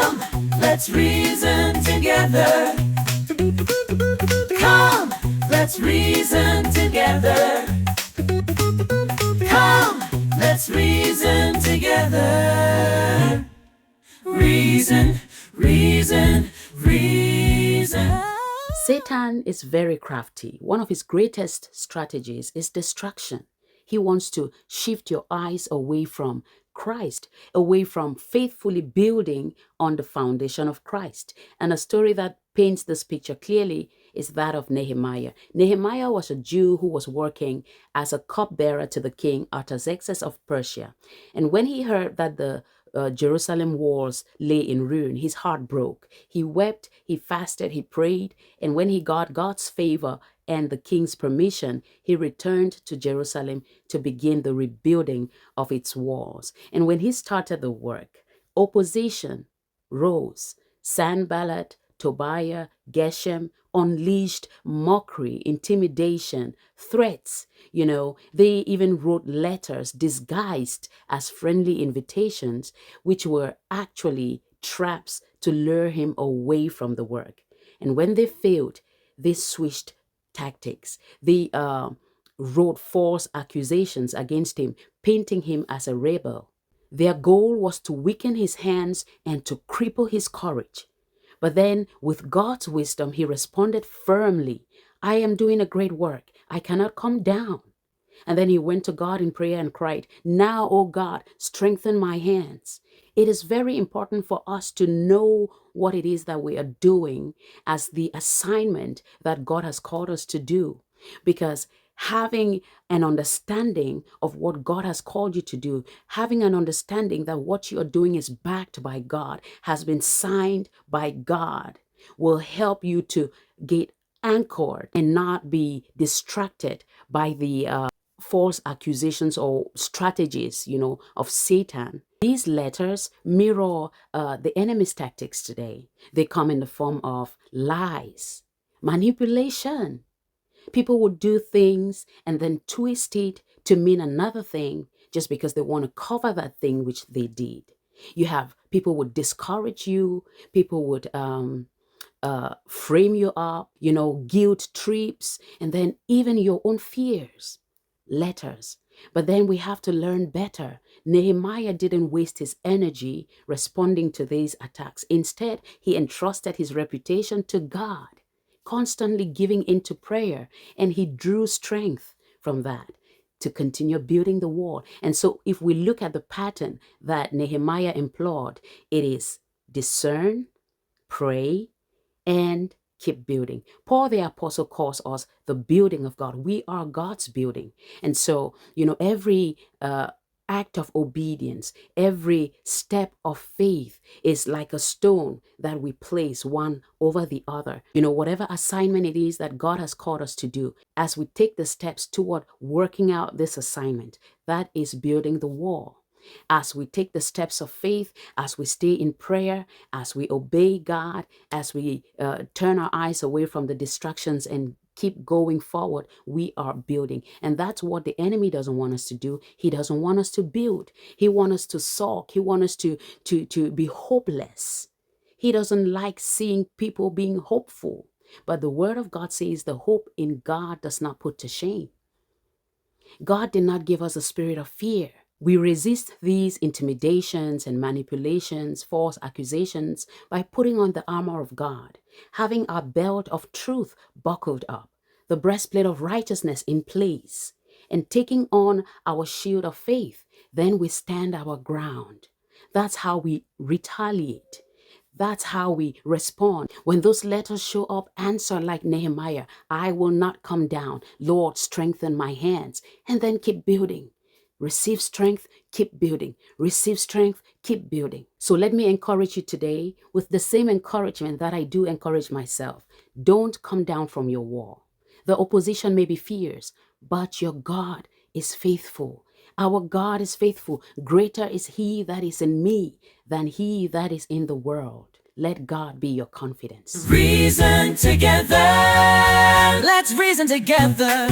Come, let's reason together. Come, let's reason together. Come, let's reason together. Reason, reason, reason. Satan is very crafty. One of his greatest strategies is distraction. He wants to shift your eyes away from Christ, away from faithfully building on the foundation of Christ. And a story that paints this picture clearly is that of Nehemiah. Nehemiah was a Jew who was working as a cupbearer to the king Artaxerxes of Persia. And when he heard that the Jerusalem walls lay in ruin, his heart broke. He wept, he fasted, he prayed, and when he got God's favor and the king's permission, he returned to Jerusalem to begin the rebuilding of its walls. And when he started the work, opposition rose. Sanballat, Tobiah, Geshem unleashed mockery, intimidation, threats. They even wrote letters disguised as friendly invitations, which were actually traps to lure him away from the work. And when they failed, they switched tactics. They wrote false accusations against him, painting him as a rebel. Their goal was to weaken his hands and to cripple his courage. But then, with God's wisdom, he responded firmly, I am doing a great work. I cannot come down. And then he went to God in prayer and cried, now, O God, strengthen my hands. It is very important for us to know what it is that we are doing as the assignment that God has called us to do. Because having an understanding of what God has called you to do, having an understanding that what you are doing is backed by God, has been signed by God, will help you to get anchored and not be distracted by the false accusations or strategies, of Satan. These letters mirror the enemy's tactics today. They come in the form of lies, manipulation. People would do things and then twist it to mean another thing just because they want to cover that thing which they did. You have people would discourage you. People would frame you up, guilt trips, and then even your own fears, letters. But then we have to learn better. Nehemiah didn't waste his energy responding to these attacks. Instead, he entrusted his reputation to God, constantly giving into prayer, and he drew strength from that to continue building the wall. And so if we look at the pattern that Nehemiah employed, it is discern, pray, and keep building. Paul the apostle calls us the building of God. We are God's building. And so, every act of obedience, every step of faith is like a stone that we place one over the other. Whatever assignment it is that God has called us to do, as we take the steps toward working out this assignment, that is building the wall. As we take the steps of faith, as we stay in prayer, as we obey God, as we turn our eyes away from the distractions and keep going forward, we are building. And that's what the enemy doesn't want us to do. He doesn't want us to build. He wants us to sulk. He wants us to be hopeless. He doesn't like seeing people being hopeful. But the word of God says the hope in God does not put to shame. God did not give us a spirit of fear. We resist these intimidations and manipulations, false accusations, by putting on the armor of God, having our belt of truth buckled up, the breastplate of righteousness in place, and taking on our shield of faith. Then we stand our ground. That's how we retaliate. That's how we respond. When those letters show up, answer like Nehemiah, I will not come down. Lord, strengthen my hands. And then keep building. Receive strength, keep building. Receive strength, keep building. So let me encourage you today with the same encouragement that I do encourage myself. Don't come down from your wall. The opposition may be fierce, but your God is faithful. Our God is faithful. Greater is he that is in me than he that is in the world. Let God be your confidence. Reason together. Let's reason together.